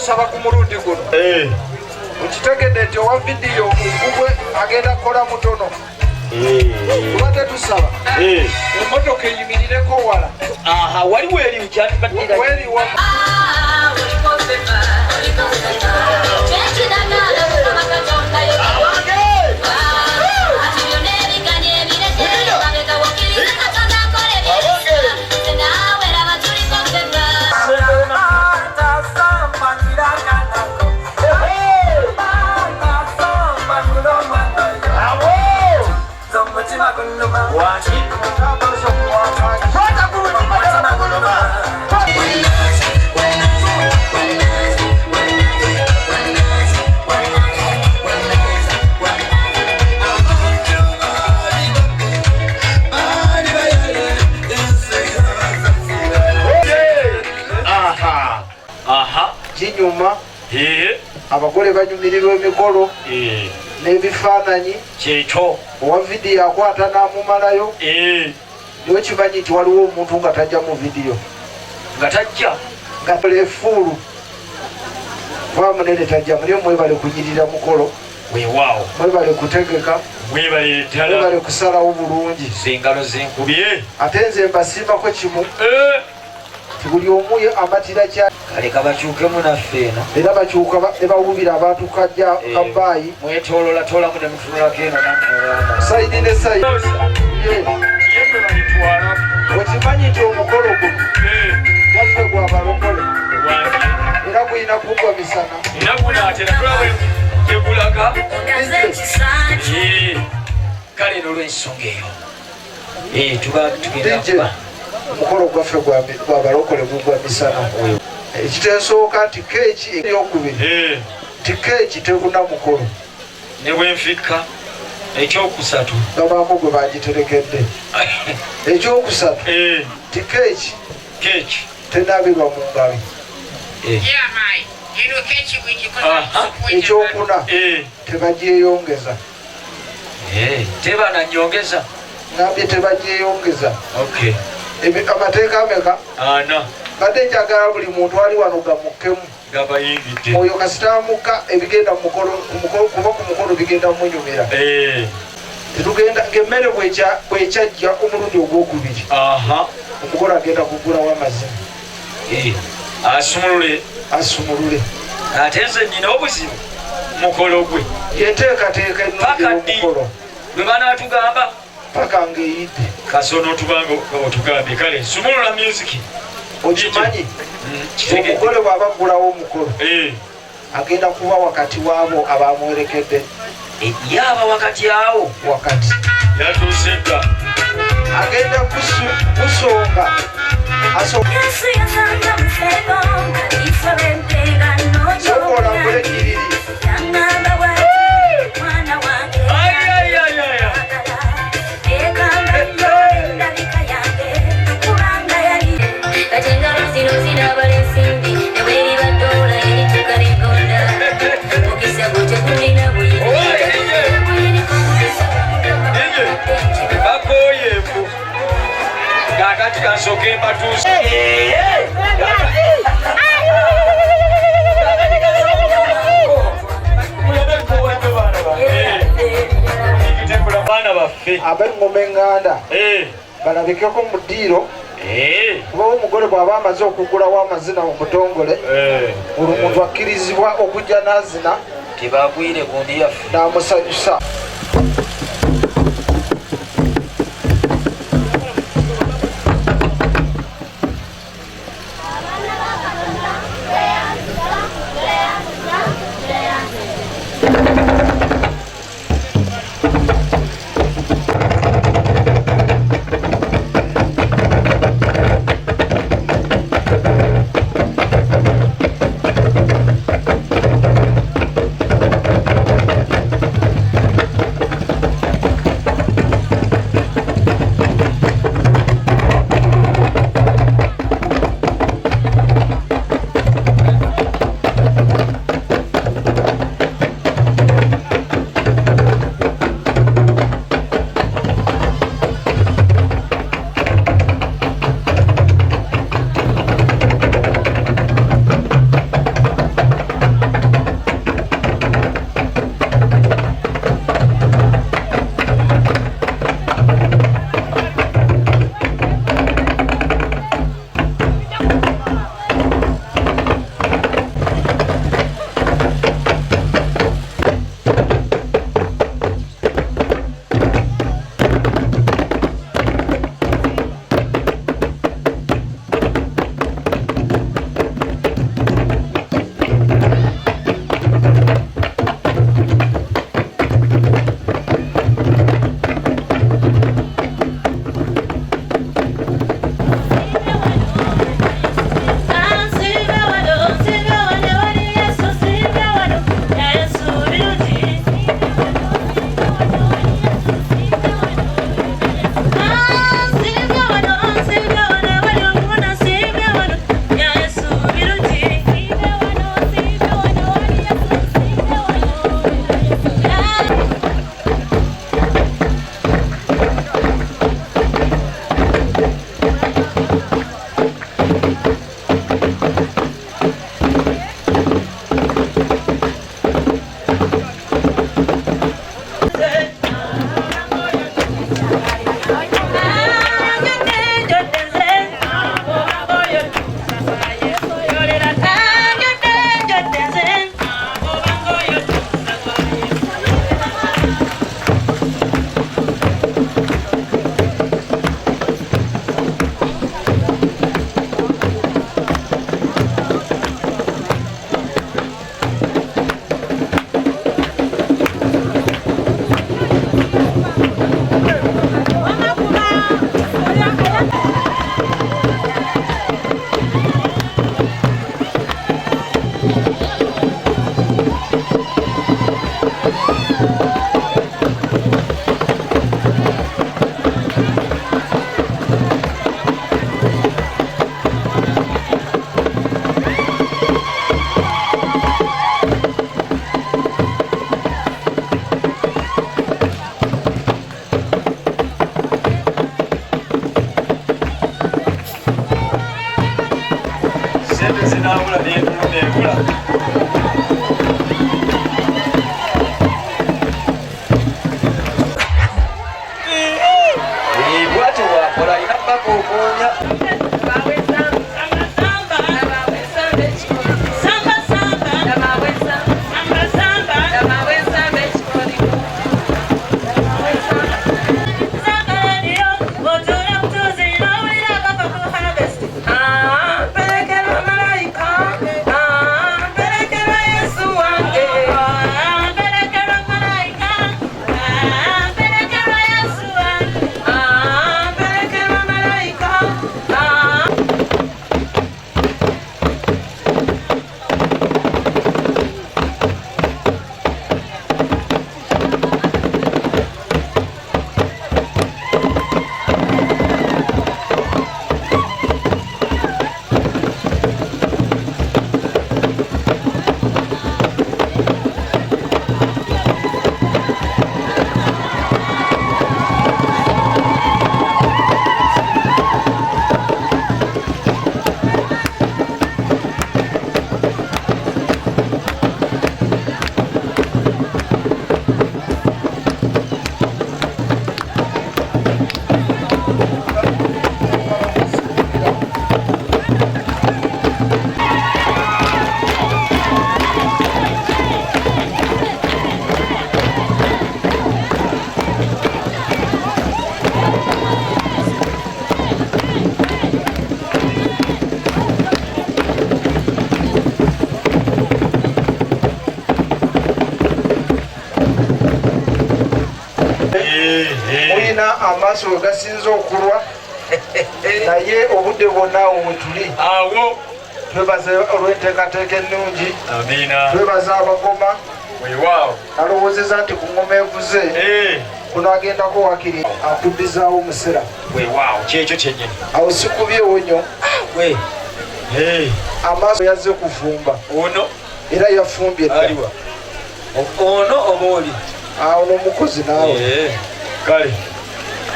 tusaba ku mulundi guno ukitegedde nti owa vidiyo ogugwe agenda kukola mutono kuba tetusaba emmotoka eyimirireko wala waliwo eri weriwa kinyuma abagole banyumirirwa emikolo n'ebifaananyi kyekyo owa vidiyo akwata n'amumalayo niwe kimanyi nti waliwo omuntu nga tajja mu vidiyo nga tajja nga efuulu va munene tajja mulyo mwebale kunyirira mukolo weewaawo mwebale kutegeka mwebale ddala mwebale kusalawo bulungi zengalo zenkubye ate nze mbasiimako kimu buli omu amatira kya kale kabakyukemu naffeeno era bakyuka ne bawubira abantu kajja kabaayi mwetolola tolamu ne mutululako eno sayidi ne sayidi wekimanyi nti omukolo guno waffe gwabalokole era gulina kugwa misana era gunaatera tulawe gyegulaga kale nolwensonga eyo tuba tugenda omukolo gwaffe gwabalokole gugwa misana ekitensooka nti keeki eryokubiri nti keeki teguna mukolo ne bwenfikka ekyokusatu gabaako gwe bagiterekedde ekyokusatu nti keeki tenabirwa mu ngalo ekyokuna tebagyeyongeza tebananyongeza nambye tebagyeyongeza amateeka ameka badde njagala buli muntu ali wano gamukkemu oyo kasitamuka ebigenda kuba ku mukolo bigenda munyumira tetugenda ng'emmere bwekyajja omulundi ogwokubiri omukolo agenda kugulawo amazima asumulule ate nze nyina obuzibu mukolo gwe yenteekateeka ennungiomukolo bwe banaatugamba paka ng'eyidde kasono tubanga otugambye kale nsumulula musiki okimanyi omugole bw'aba aggulawo omukolo agenda kuba wakati waabo abamwerekedde yaba wakati awo wakati yatuusedda agenda kusonga sokola ngole kiriri kakati kansoke mbatuuse baana baffe ab'engoma eŋŋanda balabikeko mu ddiiro kuba omugole bw'aba amaze okugulawo amazina mu butongole olwo omuntu akkirizibwa okujja n'azina tebagwire gundi yaffe n'amusanyusa tulina amaaso we gasinza okulwa naye obudde bwonna awo we tuli awo twebaze olw'enteekateeka ennungi amina twebaza abagoma weewaawo alowoozeza nti ku ngoma evuze kuno agendako wakiri akuddizaawo omusera weewaawo kyekyo kyennyini awo sikubyewo nnyo amaaso yazze kufumba ono era yafumbye dda ono oba oli awo n'omukozi naawe kale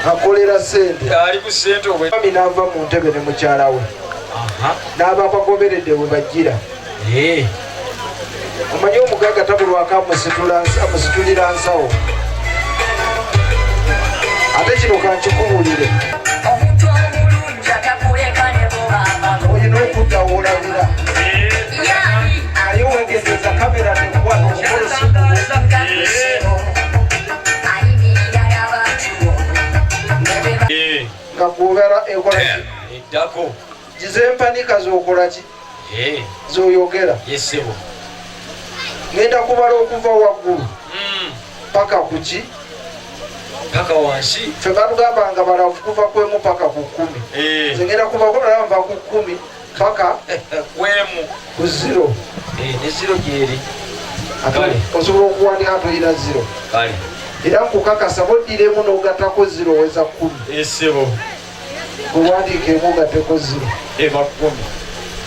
akolera sente ali ku sente omwami n'ava mu ntebe ne mukyala we n'ababagoberedde bwe bajjira omanyi omugagga tabulwako amusitulira nsawo ate kino kankikubuulire olina okudda woolabira naye wegendeza kamera tekwata okukolosa nga gwobera ekola eddako gizempanika zokolaki zoyogera ngenda kubala okuva waggulu paka kuki paka wansi fe batugamba nga balavu kuva kwemu paka ku 10 zengenda kuvakolava ku 10 paka kwemu ku 0 ne 0 gyeri osobola okuwandika toyina 0 era nkukakasa boddiremu n'ogatako 0 weza 10 esebo owandiikeemu ogateko 0 eva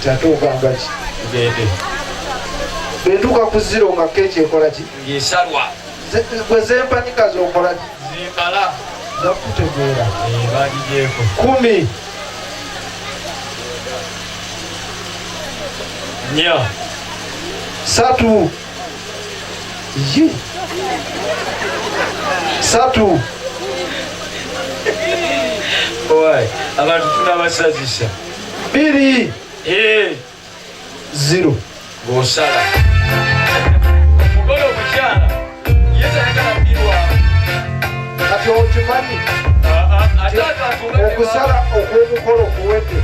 10 ate ogamba ki tugende bentuuka ku 0 nga keeki ekola ki ng'esalwa bwe zempanika zokola ki zimbala gakutegeera bagigyeko 10 nya 3 yi 3 owai abantu tunabasazisa 2 0 ng'osala omugole omukyala yezayagala birwa kati okimanyi okusala okw'omukolo kuwedde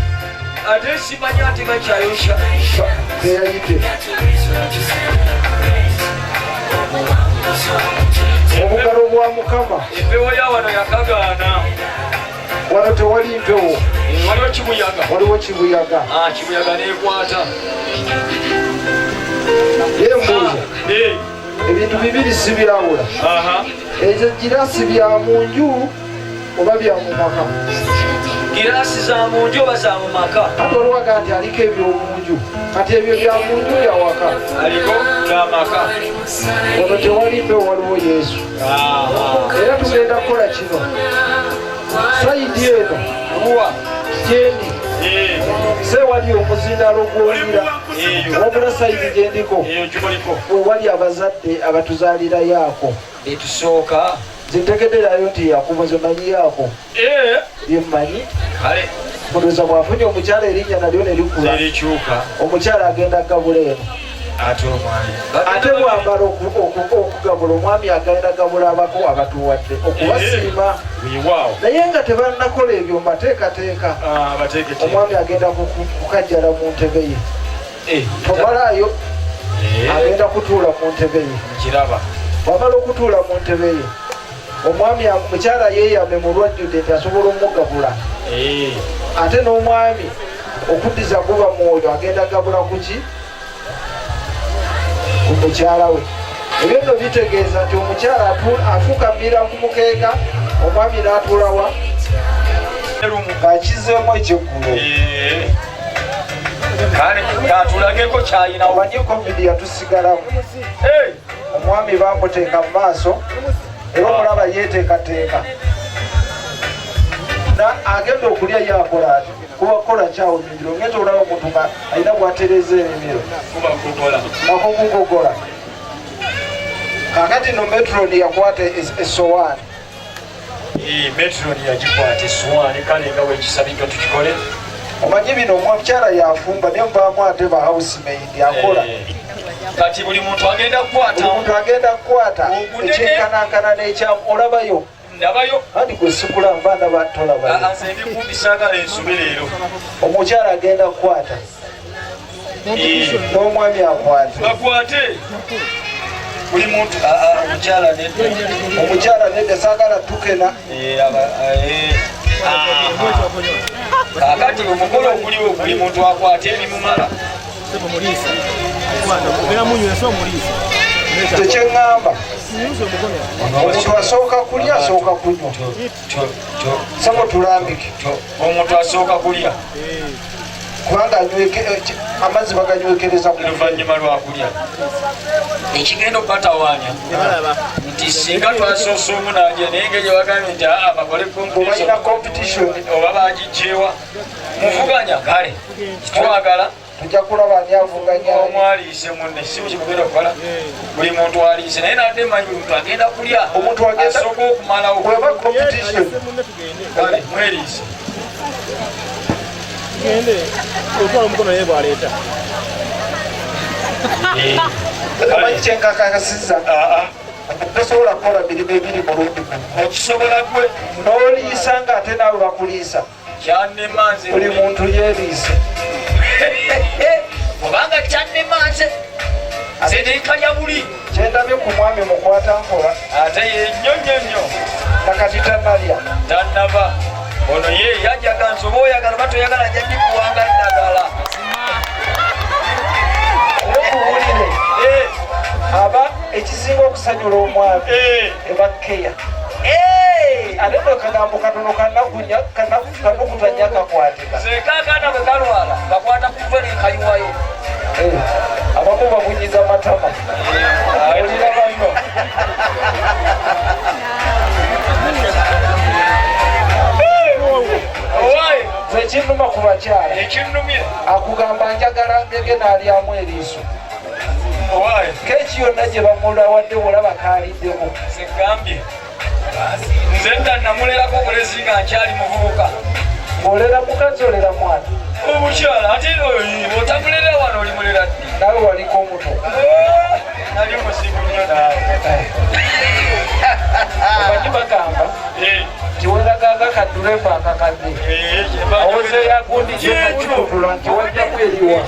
ate simanyi ati bakyayosha teyayite obugalo bwa mukama empewo ya wano yakagaana wano tewali mpewo waliwo kibuyaga waliwo kibuyaga kibuyaga nekwata yembuuza ebintu bibiri sibirawula ezo girasi bya munju oba bya mu maka girasi za munju oba za mu maka ate olwaga nti aliko ebyomunju kati ebyo bya munju yawaka aliko gamaka ono tewali mpewo waliwo yesu era tugenda kukola kino sayidi eno ruwa gyendi sewali omuzindalo gw'olira wabula sayidi gyendiko wewali abazadde abatuzaalira yaako etusooka zintekederayo nti yakuba zemanyi yaako byemmanyi muloza bwafunye omukyala erinnya nalyo nelikula omukyala agenda gabula eno ate bwambala okugabula omwami agenda gabula abako abatuwadde okubasiima naye nga tebanakola ebyo mbateekateeka omwami agenda kukajjala mu ntebe ye tomalayo agenda kutuula mu ntebe ye wamala okutuula mu ntebe ye omwami mukyala yeeyame mu lwajjudde nti asobola omugabula ate n'omwami okuddiza guba mwoyo agenda gabula kuki ku mukyala we ebyo nno bitegeeza nti omukyala afukamira ku mukeeka omwami n'atuulawa ng'akizeemu ekyeggulo atulageko kyayina omanye covid yatusigalamu omwami bamuteeka mu maaso era omulaba yeeteekateeka agenda okulya yakola ati kubakola kyawo emimiro ngenda olaba omuntu nga alina bwatereza emimiro nako gugogola kakati no metroni yakwata esowaani metroni yagikwata esowaani kale nga wekisabiddwa tukikole omanyi bino omukyala yafumba naye muvaamu ate ba housemaid akola kati buli muntu agenda kukwata ekyenkanankana n'ekyamu olabayo ndabayo andi gwe sikulamba ndaba tolabayo ndikumbisagala ensobe leero omukyala agenda kukwata n'omwami akwate bakwate buli muntu omukyala nedda saagala tukena kakati omugole oguliwo buli muntu akwata ebimumala tekyeŋŋamba omuntu asooka kulya asooka kunywa sabo tulambike omuntu asooka kulya kubanga amazzi baganywekereza oluvannyuma lwakulya ekigenda okubatawaanya nti singa twasoose omu najja naye ngeri bagambye nti bakole balina competition oba bagijjeewa muvuganya kale kitwagala tujja kulaba ani avuganya omwaliise munne si bukimugenda okukola buli muntu aliise naye nadde manyi buli muntu agenda kulya omuntu asooka okumalawo weba competition kale mweriise gende otwala omukono naye bwaleeta amanyi kyenkakasiza tosobola kukola mirimu ebiri mulundi okisobola gwe n'oliisa ng'ate naawe bakuliisa kyannemanze buli muntu yeeriise obanga kyannemanze zenenkanya buli kyendabye ku mwami mukwata nkola ate yennyonnyonnyo nakati tannalya tannaba ono ye yajaga nsoba oyagala batoyagala jagikuwanga ddagala okuwulire aba ekisinga okusanyula omwami ebakkeya ate no kagambo katono kanokutanya kakwatika sekakana bwe kalwala kakwata kutwe nekayiwayo abamu babunyiza matama olira banno ekinnuma ku bakyala akugamba njagala ngege n'alyamu eriiso keki yonna gye bamulawadde olaba kaaliddeko segambye nze nda namulerako obulezi nga nkyali muvubuka olera mukazi olera mwana omukyala ate otamulera wano olimulera ddi nawe waliko omuto nali omusibu nnyo naawe omanyi bagamba tiweragaga kadureva akakadde owozeeyo agundi kyekakitutula nti wajja kweriwa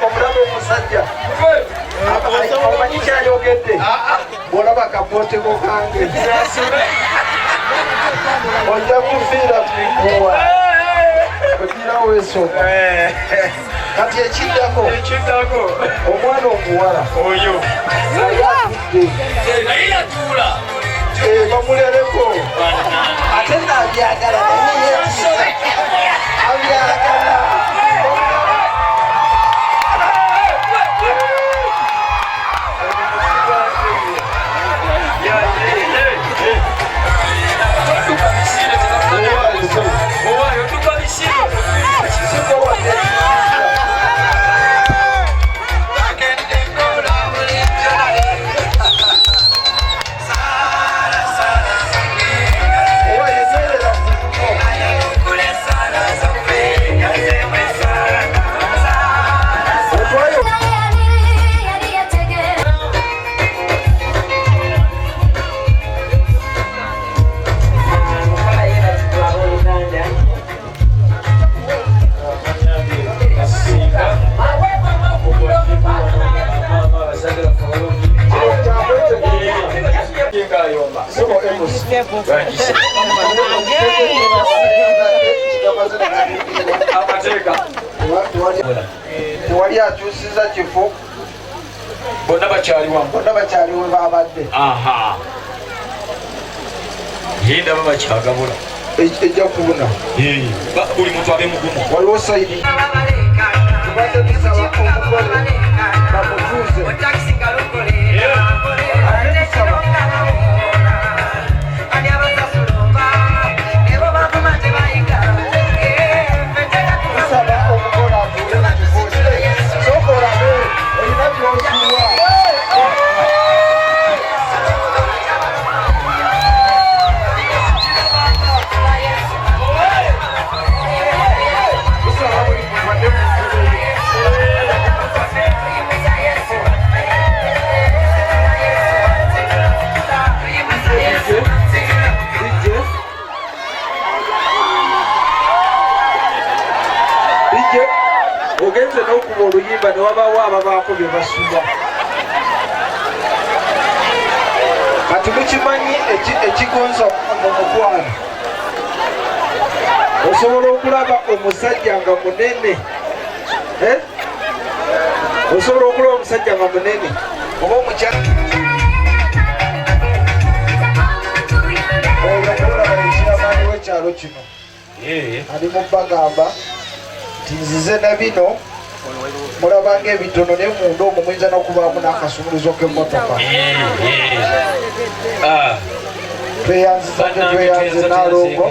omulabe omusajja omanyi kyayogedde bwolaba kapoteko kange ojja kufiira kuwa ogirawo esoma kati ekiddako omwana omuwala oyo naye atudde naye yatuula bamulereko ate nabyagala naye abyagala tewali akyusiza kifo bonna bakyaliwamu bonna bakyaliwe babadde ye ndaba bakyagabula ejja kubuna buli muntu abe mugumu waliwo saidi tubadde tusaba omugole bamutuuze ogenze n'okuba oluyimba ne wabaawo ababaako bye basuba. Kati mukimanyi ekigonza mu mukwano, osobola okulaba omusajja nga munene, osobola okulaba omusajja nga munene oba omukyala olaba ekiramaani w'ekyalo kino ali mu bagamba nti nzize na bino mulabanga ebitono naye munda omwo muyinza n'okubaamu n'akasumuluzo k'emmotoka. Tweyanziza tetweyanze Nalongo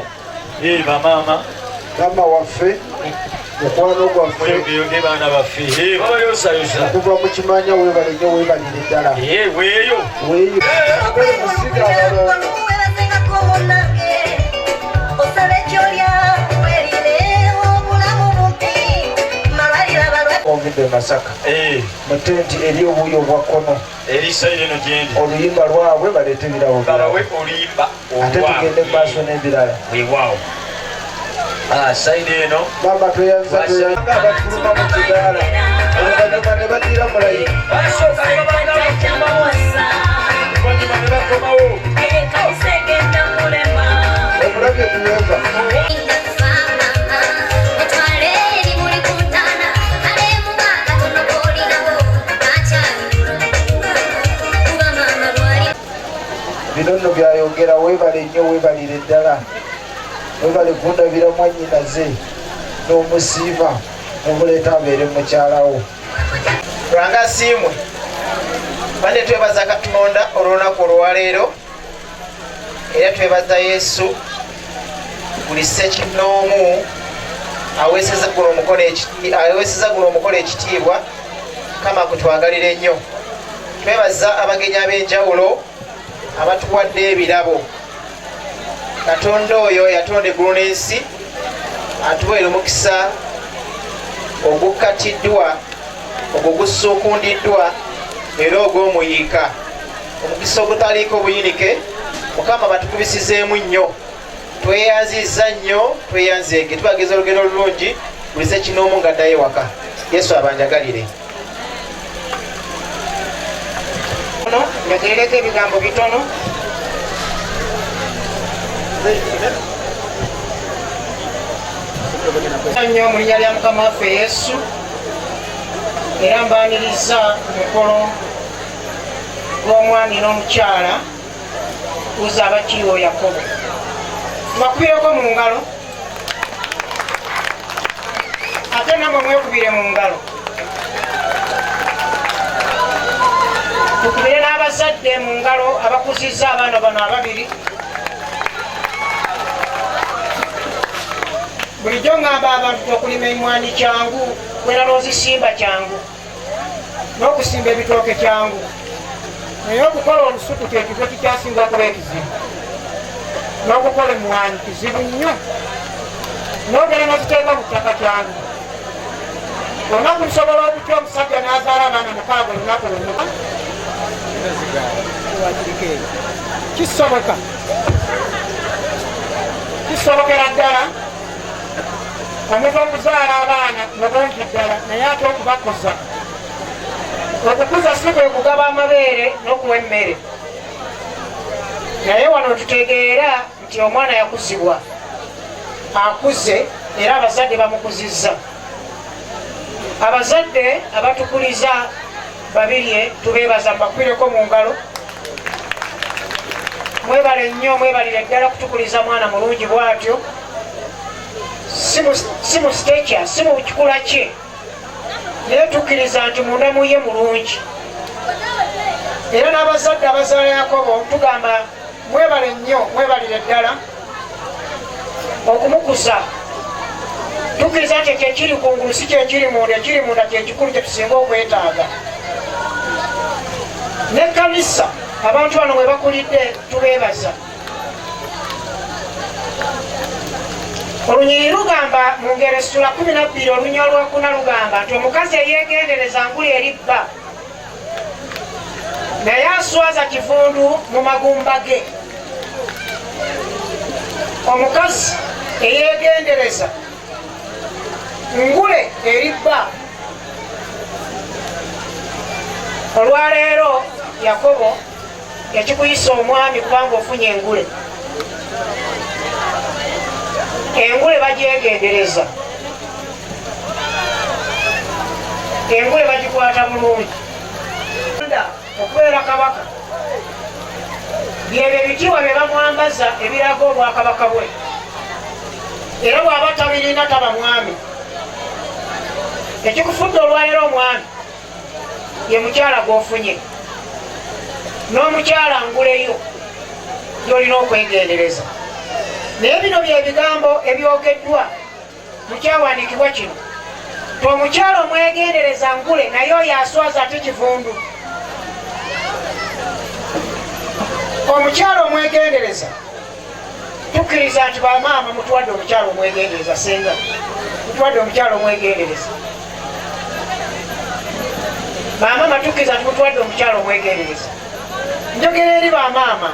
mama waffe mukwano gwaffe okuva mu kimanya weebale nnyo weebalire ddala weeyo musiga abalongo ovudde Masaka mu tenti eri obuuyi obwakkono oluyimba lwabwe baleete ebirabo ate tugende maaso n'ebirala. Mama tweyanza abatuluma mu kidaala oluvannyuma ne badira mulayi omulabye tuweva bino nno byayogera. Weebale nnyo weebalire ddala, weebale kundabira mwannyinaze n'omusiima n'omuleeta abeere mukyalawo. Lwanga siimwe bande twebaza Katonda olw'olunaku olwaleero era twebaza Yesu buli ssekinnoomu aweeseza guno omukolo ekitiibwa kama kutwagalire nnyo. Twebaza abagenyi ab'enjawulo abatuwadde ebirabo. Katonda oyo yatonda eggulu n'ensi atuweera omukisa ogukatiddwa ogwo gusuukundiddwa era ogw'omuyiika, omukisa ogutaliiko buyinike. Mukama batukubisizeemu nnyo, tweyanzizza nnyo, tweyanzeege, tubageza olugendo olulungi buli ssekinnoomu ng'addayo ewaka. Yesu abanjagalire. Njogerereko ebigambo bitono. Nnyo mu linnya lya Mukama waffe Yesu, era mbaaniriza omukolo gw'omwami n'omukyala Atuze abakiriwo Yakobo. Tubakubireko mu ngalo ate namwe mwekubire mu ngalo. Tukubire n'abazadde mu ngalo abakuzizza abaana bano ababiri. Bulijjo ngamba abantu okulima emmwanyi kyangu, kwera n'ozisimba kyangu, n'okusimba ebitooke kyangu, naye okukola olusuku kyekigo kikyasinga kuba ekizibu. N'okukola emmwanyi kizibu nnyo, n'ogera n'oziteeka mu ttaka kyangu. Olunaku lusobola okutya omusajja n'azaala abaana 6 olunaku lumu. Kisobokera ddala omuntu okuzaala abaana mulungi ddala, naye ate okubakuza. Okukuza si kwe kugaba amabeere n'okuwa emmere, naye wano tutegeera nti omwana yakuzibwa, akuze era abazadde bamukuzizza. Abazadde abatukuliza babirye tubeebaza, mbakubireko mu ngalo. Mwebale nnyo, mwebalire ddala kutukuliza mwana mulungi bw'atyo, si mu stature, si mu kikula kye, naye tukkiriza nti munda muye mulungi. Era n'abazadde abazaala Yakobo tugamba mwebale nnyo, mwebalire ddala okumukuza. Tukkiriza nti kyekiri kungulu si kyekiri munda, ekiri munda kyekikulu kyetusinga okwetaaga. N'ekkanisa abantu bano mwe bakulidde tubeebaza. Olunyiri lugamba mu ngero essula 12 olunya olwokuna lugamba nti omukazi eyeegendereza nguli eribba, naye aswaza kivundu mu magumba ge. Omukazi eyeegendereza ngule eribba olwaleero Yakobo yakikuyisa omwami kubanga ofunye engule. Engule bagyegendereza, engule bagikwata bulungi. Okubeera kabaka byebyo ebitiibwa bye bamwambaza ebiraga obwakabaka bwe, era bw'aba tabirinda taba mwami. Ekikufudde olwaleero omwami ye mukyala gw'ofunye, n'omukyala nguleyo gy'olina okwegendereza. Naye bino by'ebigambo ebyogeddwa mu kyawandiikibwa kino, ti omukyala omwegendereza ngule naye oyo aswaza ate kivundu. Omukyala omwegendereza tukkiriza nti bamaama mutuwadde omukyala omwegendereza, senga mutuwadde omukyala omwegendereza, bamaama tukkiriza nti mutuwadde omukyala omwegendereza. Njogera eri bamaama,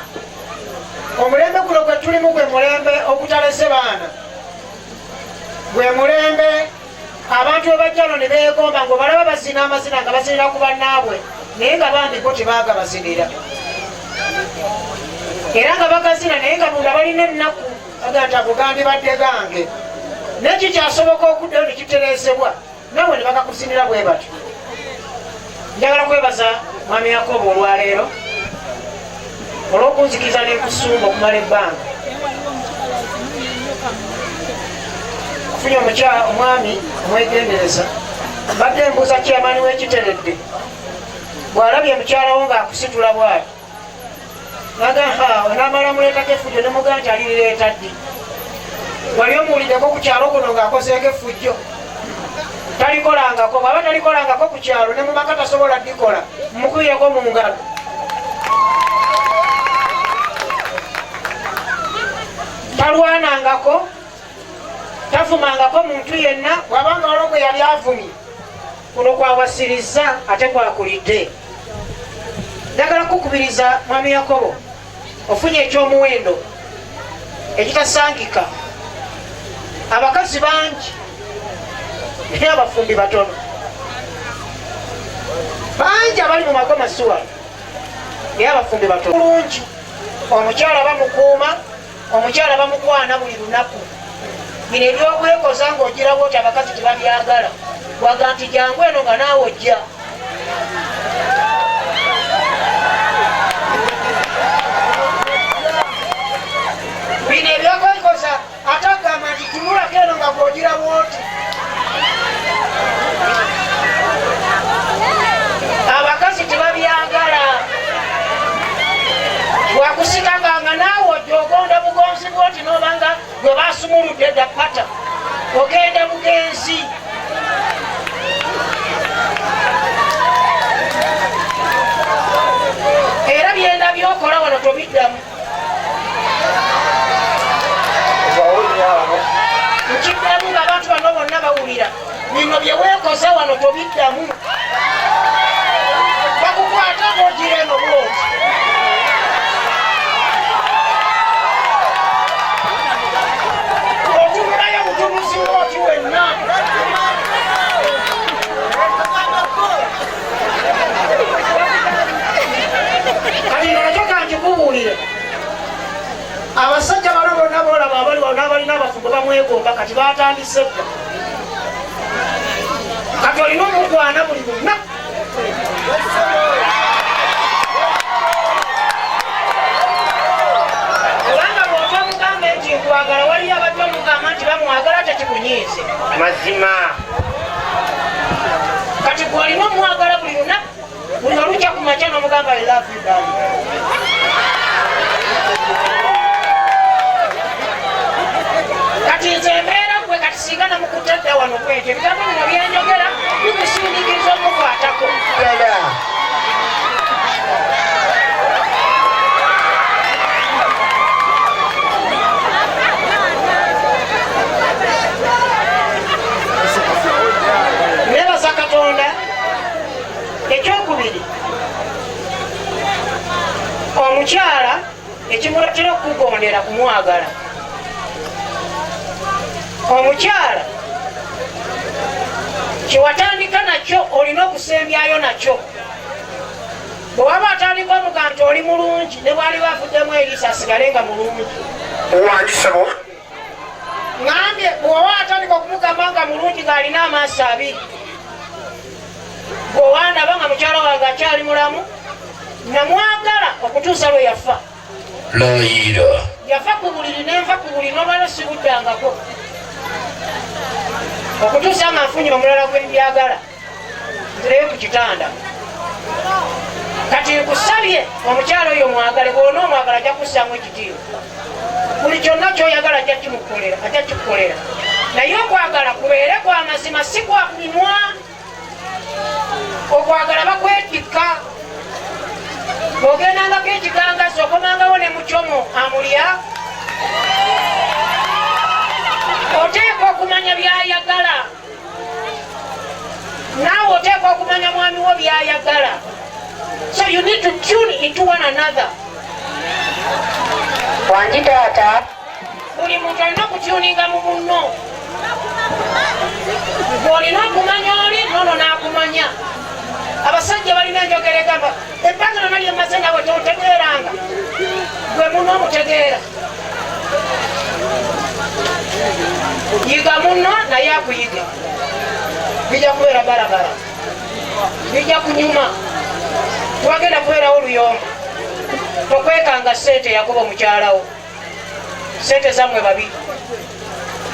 omulembe guno gwe tulimu gwe mulembe ogutalese baana, gwe mulembe abantu webajjano ne beegomba ngo balaba bazina amazina nga bazinira ku bannaabwe naye nga bambi bo tebaagabazinira, era nga bagazina naye nga bunda balina ennaku aganta bugandibadde gange nekikyasoboka okuddayo nekitereesebwa nawe ne bakakuzinira bwe batyo. Njagala kwebaza mwami Yakobo olwaleero olw'okunzikiriza n'enkusumba okumala ebbanga. Kufunye omwami omwegendereza, mbadde embuuza kyamaani w'ekiteredde bw'alabye mukyalawo ng'akusitula bw'ati naga onamala muleetako effujjo ne mugaa nti alirireeta ddi? Wali omuwuliddeko ku kyalo kuno ng'akozeeko effujjo? Talikolangako, bw'aba talikolangako ku kyalo ne mu maka tasobola ddikola, mukuyeko mu ngalo. Talwanangako, tafumangako muntu yenna, bw'abanga waliwo gwe yali avumye kuno kwawasiriza ate kwakulidde. Njagala kukubiriza mwami Yakobo ofunye ekyomuwendo ekitasangika. Abakazi bangi naye abafumbi batono, bangi abali mu magomasuwa naye abafumbi batono. Bulungi omukyala bamukuuma, omukyala bamukwana buli lunaku. Bino ebyokwekoza ng'ogirawo oti abakazi tebabyagala, waga nti jangu eno nga naawe ojja. Bino ebyokwekoza ate agamba nti tunulako eno nga gwogirawo oti. Abakazi tebabyagala, wakusikanga nga naawe ojja ogonda bugonzi bwoti n'obanga gwe basumuludde dda pata ogenda mugenzi. Era byenda byokola wano tobiddamu. Nkiddamu ng'abantu bano bonna bawulira, bino bye weekoza wano tobiddamu. Bakukwata ng'ogira eno bwoti. Otunulayo butunuzi bwoti wenna. Kati nakyo kankikubuulire, abasajja bano bonna boolaba abali wano n'abalina abafumbo bamwegomba kati batandise dda. Kati olina omugwana buli lunaku. Kubanga bw'ova mugambe nti nkwagala, waliyo abajja omugamba nti bamwagala tekikunyiize. Mazima. Kati gw'olina omwagala buli lunaku, buli olujja ku makya n'omugamba I love you darling. Kati nze embeera gwe kati singa namukutadde wano kwekyo ebigambo bino byenjogera bikusindiikiriza omukwatako. Nebaza Katonda. Ekyokubiri, omukyala ekimuletera okukugondera kumwagala. Omukyala kiwatandika nakyo olina okusembyayo nakyo. bw'oba atandika omuga nti oli mulungi ne bwali bavuddemu eriisa asigale nga mulungi. Owanjisabo ŋambye bw'oba atandika okumugamba nga mulungi ng'alina amaaso abiri, bw'owandaba nga mukyala wange akyali mulamu namwagala okutuusa lwe yafa. layira yafa ku buliri nenva ku buliri n'olwalo sibuddangako okutuusa nga nfunye omulala gw'embyagala nzireyo ku kitanda. Kati nkusabye omukyala oyo mwagale, bw'ona omwagala ajja kussangu ekitiibwa. Buli kyonna ky'oyagala ajja kikukolera, naye okwagala kubeere kwa mazima si kwa kunywa. Okwagala bakwetikka, bw'ogendangako ekigangazi okomangawo ne mucomo amulya. Oteeka okumanya by'ayagala, naawe oteeka okumanya mwami wo by'ayagala. So you need to tune into one another. Wanji taata Buli muntu alina okutuninga mu munno. Bw'olina okumanya oli nono n'akumanya. Abasajja balina enjogera egamba ebbanga lonna lyemmaze nawe totegeeranga, gwe munno omutegeera. Yiga munno naye akuyige. Bijja kubeera balabala, bijja kunyuma, twagenda kubeerawo oluyombo. Tokwekanga ssente yakuba omukyalawo, ssente zammwe babiri.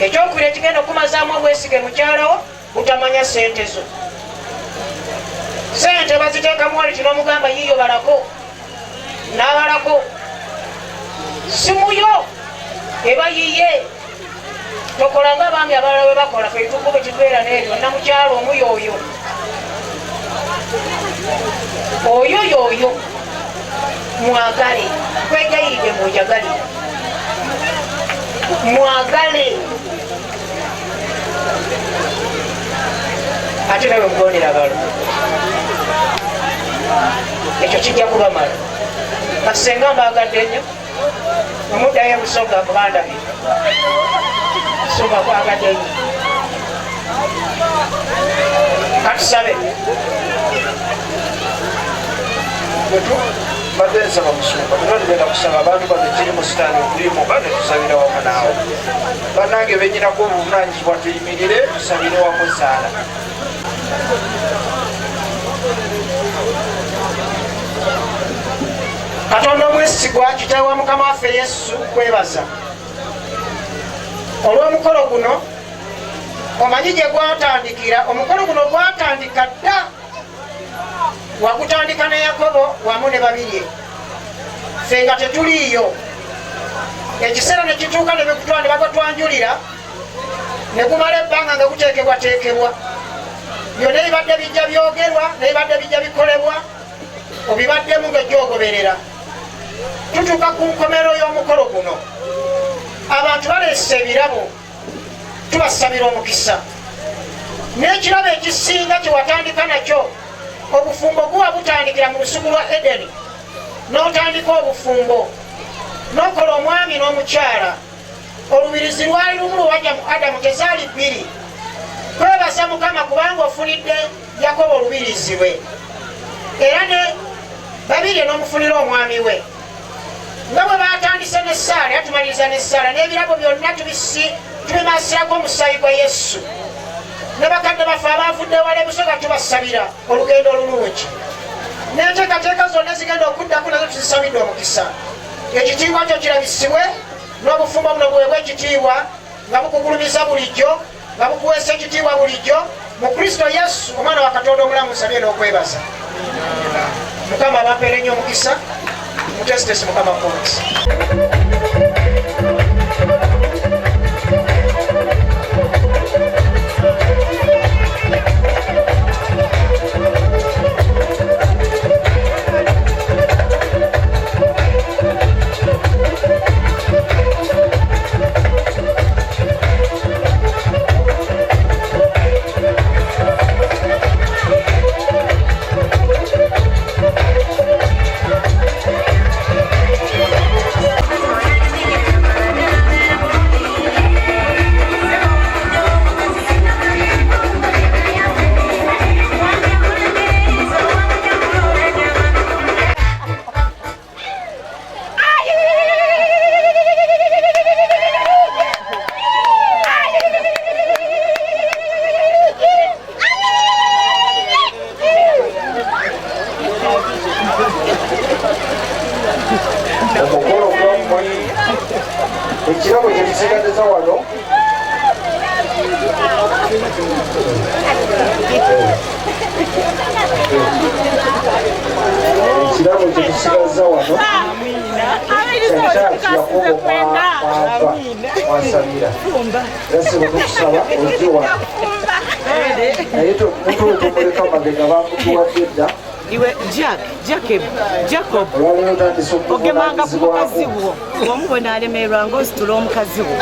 Ekyokubiri ekigenda okumazaamu obwesige mukyalawo butamanya ssente zo. Ssente baziteekamu wali tin'omugamba yiiyo balako, n'abalako. Simuyo eba yiye. Tokola nga bange abalala bwe bakola, fe tukube kitubeera n'ebyo. Namukyalo omuyooyo oyo mwagale, kwegayiride mwojagale, mwagale. Ate nawe mugondera balo, ekyo kijja kubamala. Kati senga mbaagadde nnyo omuddayo ebusonga kubandabye songa kwagadde nnyo. Katusabe badde nsaba musumba tuno tugenda kusaba abantu bano kiri mu sitaani okulimu bane tusabire wamu naawe bannange benyinako obuvunanyizibwa tuyimirire tusabire wamu esaala. Katonda omwesigwa kitaawe wa Mukama waffe Yesu kwebaza olw'omukolo guno. Omanyi gye gwatandikira? Omukolo guno gwatandika dda, wagutandika ne Yakobo wamu ne babirye, ffe nga tetuliiyo. Ekiseera ne kituuka ne bagotwanjulira, ne gumala ebbanga nga guteekebwateekebwa. Byonna ebibadde bijja byogerwa n'ebibadde bijja bikolebwa, obibaddemu ng'ojja ogoberera. Tutuuka ku nkomero y'omukolo guno, abantu baleese ebirabo, tubasabira omukisa. N'ekirabo ekisinga kye watandika nakyo, obufumbo guba butandikira mu lusuku lwa Edeni, n'otandika obufumbo, n'okola omwami n'omukyala. Olubirizi lwali lumu lwajja mu Adamu, tezaali bbiri. Kwebaza Mukama kubanga ofunidde Yakobo olubirizi lwe, era ne babirye n'omufunira omwami we. Nga bwe batandise n'essaala, yatumaliriza n'essaala, n'ebirabo byonna tubimaasirako omusaayi gwa Yesu. Ne bakadde baffe abaavudde wala ebusoga tubasabira olugendo olulungi. N'enteekateeka zonna zigenda okuddako nazo tuzisabidde omukisa. Ekitiibwa kyo kirabisibwe, n'obufumbo buno buweebwa ekitiibwa, nga bukugulumiza bulijjo, nga bukuweesa ekitiibwa bulijjo. Mu Kristo Yesu omwana wa Katonda omulamu nsabye n'okwebaza. Mukama abampeere nnyo omukisa, mutesitesi Mukama kumukisa. wano kyaki yakuba mwasabira yasiba tukusaba ojje wano naye mutuutumuleka mabega bamutuwadde dda iwe Jacob ogemanga ku mukazi wo omubona alemerwa ng'ositula omukazi wo